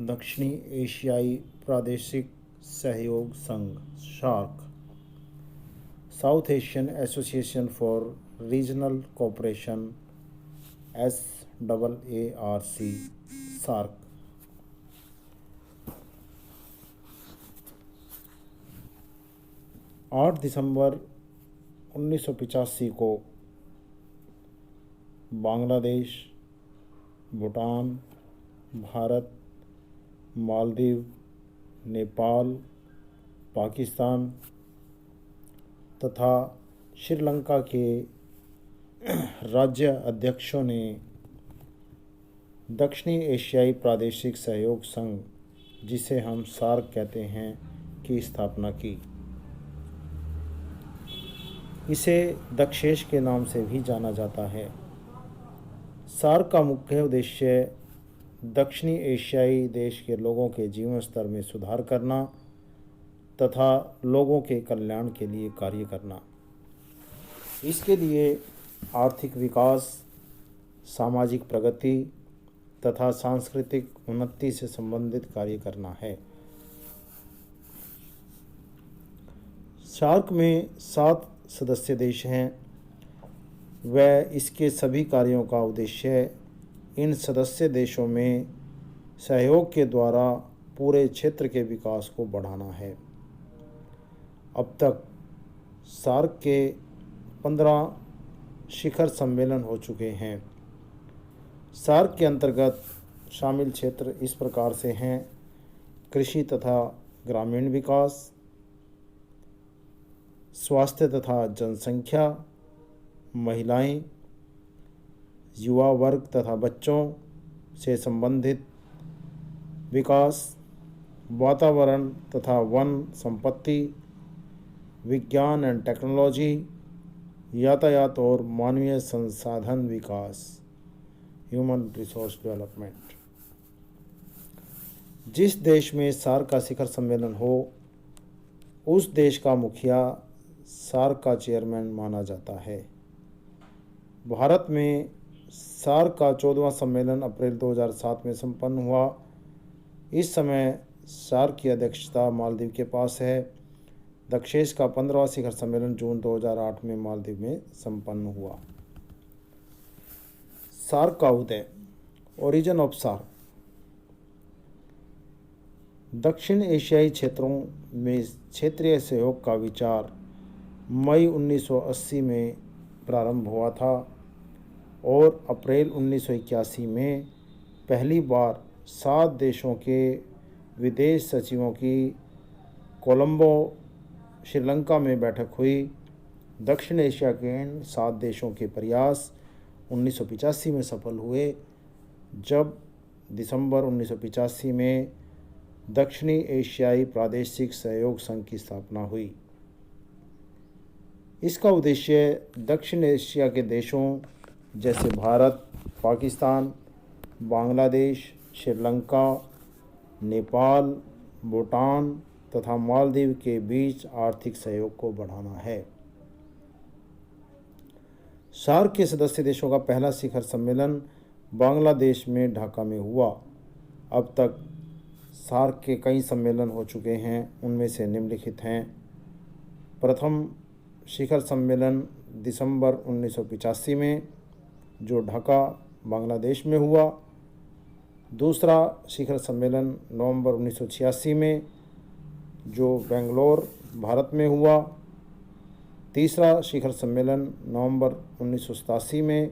दक्षिणी एशियाई प्रादेशिक सहयोग संघ shark, south Asian association for regional cooperation SAARC SAARC. 8 दिसंबर 1985 को बांग्लादेश, भूटान, भारत, मालदीव, नेपाल, पाकिस्तान तथा श्रीलंका के राज्य अध्यक्षों ने दक्षिणी एशियाई प्रादेशिक सहयोग संघ, जिसे हम सार्क कहते हैं, की स्थापना की। इसे दक्षेश के नाम से भी जाना जाता है। सार्क का मुख्य उद्देश्य दक्षिणी एशियाई देश के लोगों के जीवन स्तर में सुधार करना तथा लोगों के कल्याण के लिए कार्य करना। इसके लिए आर्थिक विकास, सामाजिक प्रगति तथा सांस्कृतिक उन्नति से संबंधित कार्य करना है। सार्क में 7 सदस्य देश हैं। वह इसके सभी कार्यों का उद्देश्य इन सदस्य देशों में सहयोग के द्वारा पूरे क्षेत्र के विकास को बढ़ाना है। अब तक सार्क के 15 शिखर सम्मेलन हो चुके हैं। सार्क के अंतर्गत शामिल क्षेत्र इस प्रकार से हैं: कृषि तथा ग्रामीण विकास, स्वास्थ्य तथा जनसंख्या, महिलाएं, युवा वर्ग तथा बच्चों से संबंधित विकास, वातावरण तथा वन संपत्ति, विज्ञान एंड टेक्नोलॉजी, यातायात और मानवीय संसाधन विकास, ह्यूमन रिसोर्स डेवलपमेंट। जिस देश में सार्क का शिखर सम्मेलन हो, उस देश का मुखिया सार्क का चेयरमैन माना जाता है। भारत में सार्क का 14वां सम्मेलन अप्रैल 2007 में संपन्न हुआ। इस समय सार्क की अध्यक्षता मालदीव के पास है। दक्षेश का 15वां शिखर सम्मेलन जून 2008 में मालदीव में संपन्न हुआ। सार्क का उदय, ओरिजिन ऑफ सार्क। दक्षिण एशियाई क्षेत्रों में क्षेत्रीय सहयोग का विचार मई 1980 में प्रारंभ हुआ था और अप्रैल 1981 में पहली बार 7 देशों के विदेश सचिवों की कोलंबो, श्रीलंका में बैठक हुई। दक्षिण एशिया के इन 7 देशों के प्रयास 1985 में सफल हुए, जब दिसंबर 1985 में दक्षिणी एशियाई प्रादेशिक सहयोग संघ की स्थापना हुई। इसका उद्देश्य दक्षिण एशिया के देशों जैसे भारत, पाकिस्तान, बांग्लादेश, श्रीलंका, नेपाल, भूटान तथा मालदीव के बीच आर्थिक सहयोग को बढ़ाना है। सार्क के सदस्य देशों का पहला शिखर सम्मेलन बांग्लादेश में ढाका में हुआ। अब तक सार्क के कई सम्मेलन हो चुके हैं। उनमें से निम्नलिखित हैं: प्रथम शिखर सम्मेलन दिसंबर 1985 में, जो ढाका, बांग्लादेश में हुआ। दूसरा शिखर सम्मेलन नवंबर 1986 में, जो बेंगलोर, भारत में हुआ। तीसरा शिखर सम्मेलन नवंबर 1987 में,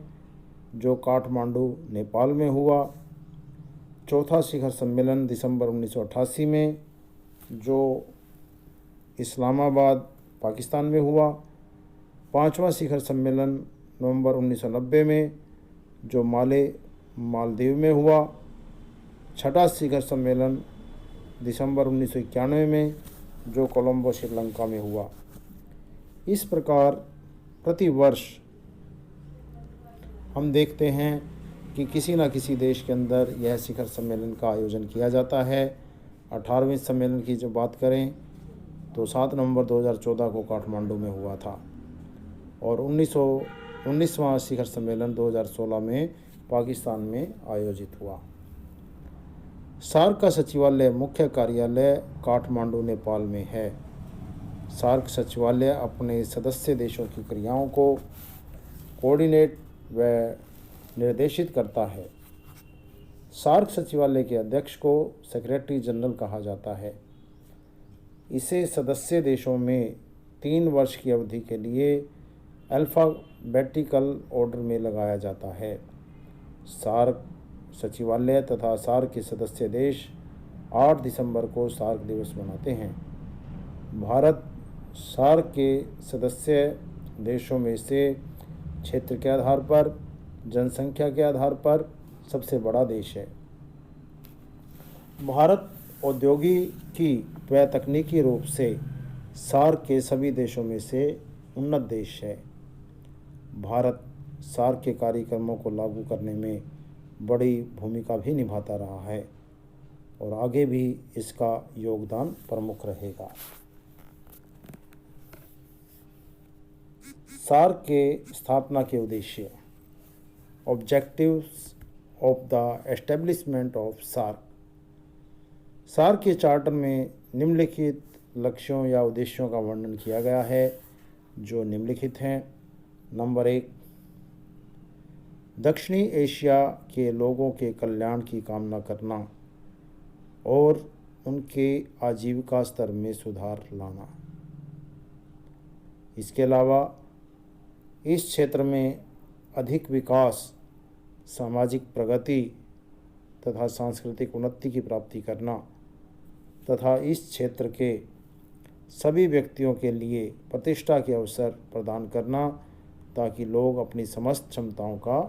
जो काठमांडू, नेपाल में हुआ। चौथा शिखर सम्मेलन दिसंबर 1988 में, जो इस्लामाबाद, पाकिस्तान में हुआ। पांचवा शिखर सम्मेलन नवंबर 1990 में, जो माले, मालदीव में हुआ। छठा शिखर सम्मेलन दिसंबर 1991 में, जो कोलंबो, श्रीलंका में हुआ। इस प्रकार प्रति वर्ष हम देखते हैं कि किसी न किसी देश के अंदर यह शिखर सम्मेलन का आयोजन किया जाता है। 18वें सम्मेलन की जब बात करें तो 7 नवंबर 2014 को काठमांडू में हुआ था और 19वां शिखर सम्मेलन 2016 में पाकिस्तान में आयोजित हुआ। सार्क का सचिवालय मुख्य कार्यालय काठमांडू नेपाल में है। सार्क सचिवालय अपने सदस्य देशों की क्रियाओं को कोऑर्डिनेट व निर्देशित करता है। सार्क सचिवालय के अध्यक्ष को सेक्रेटरी जनरल कहा जाता है। इसे सदस्य देशों में 3 वर्ष की अवधि के लिए अल्फ़ाबेटिकल ऑर्डर में लगाया जाता है। सार्क सचिवालय तथा सार्क के सदस्य देश 8 दिसंबर को सार्क दिवस मनाते हैं। भारत सार्क के सदस्य देशों में से क्षेत्र के आधार पर, जनसंख्या के आधार पर सबसे बड़ा देश है। भारत औद्योगिकी व तकनीकी रूप से सार्क के सभी देशों में से उन्नत देश है। भारत सार्क के कार्यक्रमों को लागू करने में बड़ी भूमिका भी निभाता रहा है और आगे भी इसका योगदान प्रमुख रहेगा। सार्क के स्थापना के उद्देश्य, objectives of the establishment of SAARC. SAARC के चार्टर में निम्नलिखित लक्ष्यों या उद्देश्यों का वर्णन किया गया है, जो निम्नलिखित हैं। नंबर 1, दक्षिणी एशिया के लोगों के कल्याण की कामना करना और उनके आजीविका स्तर में सुधार लाना। इसके अलावा इस क्षेत्र में अधिक विकास, सामाजिक प्रगति तथा सांस्कृतिक उन्नति की प्राप्ति करना तथा इस क्षेत्र के सभी व्यक्तियों के लिए प्रतिष्ठा के अवसर प्रदान करना, ताकि लोग अपनी समस्त क्षमताओं का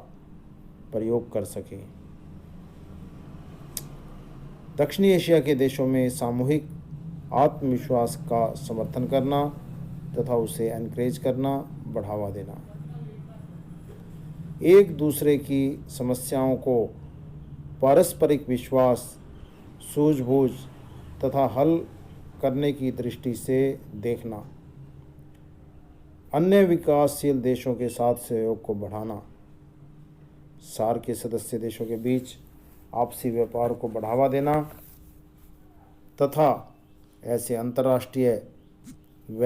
प्रयोग कर सकें। दक्षिणी एशिया के देशों में सामूहिक आत्मविश्वास का समर्थन करना तथा उसे एनकरेज करना, बढ़ावा देना। एक दूसरे की समस्याओं को पारस्परिक विश्वास, सूझबूझ तथा हल करने की दृष्टि से देखना। अन्य विकासशील देशों के साथ सहयोग को बढ़ाना। सार्क के सदस्य देशों के बीच आपसी व्यापार को बढ़ावा देना तथा ऐसे अंतर्राष्ट्रीय व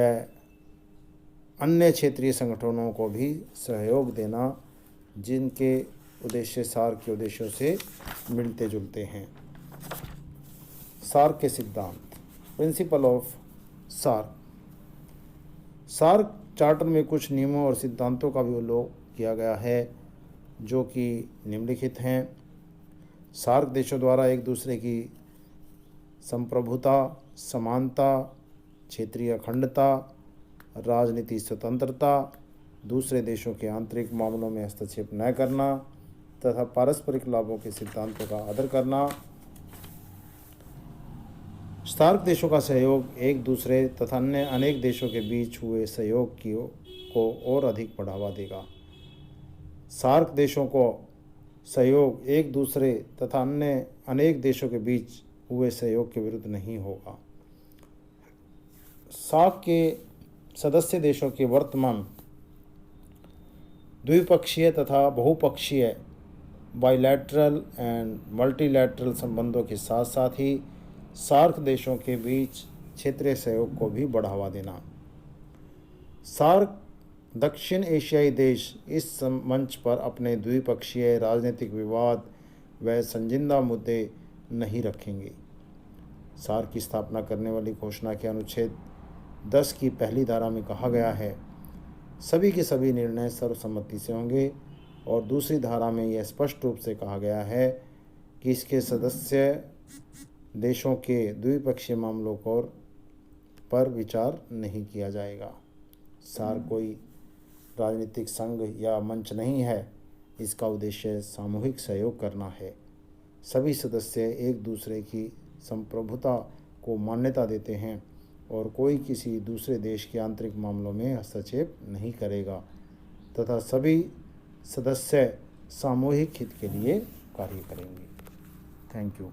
अन्य क्षेत्रीय संगठनों को भी सहयोग देना जिनके उद्देश्य सार्क के उद्देश्यों से मिलते जुलते हैं। सार्क के सिद्धांत, principle of SAARC. SAARC charter में कुछ नियमों और सिद्धांतों का भी उल्लेख किया गया है, जो कि निम्नलिखित हैं। सार्क देशों द्वारा एक दूसरे की संप्रभुता, समानता, क्षेत्रीय अखंडता, राजनीतिक स्वतंत्रता, दूसरे देशों के आंतरिक मामलों में हस्तक्षेप न करना तथा पारस्परिक लाभों के सिद्धांतों का आदर करना। सार्क देशों का सहयोग एक दूसरे तथा अन्य अनेक देशों के बीच हुए सहयोग को और अधिक बढ़ावा देगा। सार्क देशों को सहयोग एक दूसरे तथा अन्य अनेक देशों के बीच हुए सहयोग के विरुद्ध नहीं होगा। सार्क के सदस्य देशों के वर्तमान द्विपक्षीय तथा बहुपक्षीय बाइलैटरल एंड मल्टीलैटरल संबंधों के साथ साथ ही सार्क देशों के बीच क्षेत्रीय सहयोग को भी बढ़ावा देना। सार्क दक्षिण एशियाई देश इस मंच पर अपने द्विपक्षीय राजनीतिक विवाद व संजीदा मुद्दे नहीं रखेंगे। सार्क की स्थापना करने वाली घोषणा के अनुच्छेद 10 की पहली धारा में कहा गया है, सभी के सभी निर्णय सर्वसम्मति से होंगे, और दूसरी धारा में यह स्पष्ट रूप से कहा गया है कि इसके सदस्य देशों के द्विपक्षीय मामलों पर विचार नहीं किया जाएगा। सार्क कोई राजनीतिक संघ या मंच नहीं है। इसका उद्देश्य सामूहिक सहयोग करना है। सभी सदस्य एक दूसरे की संप्रभुता को मान्यता देते हैं और कोई किसी दूसरे देश के आंतरिक मामलों में हस्तक्षेप नहीं करेगा तथा सभी सदस्य सामूहिक हित के लिए कार्य करेंगे। Thank you.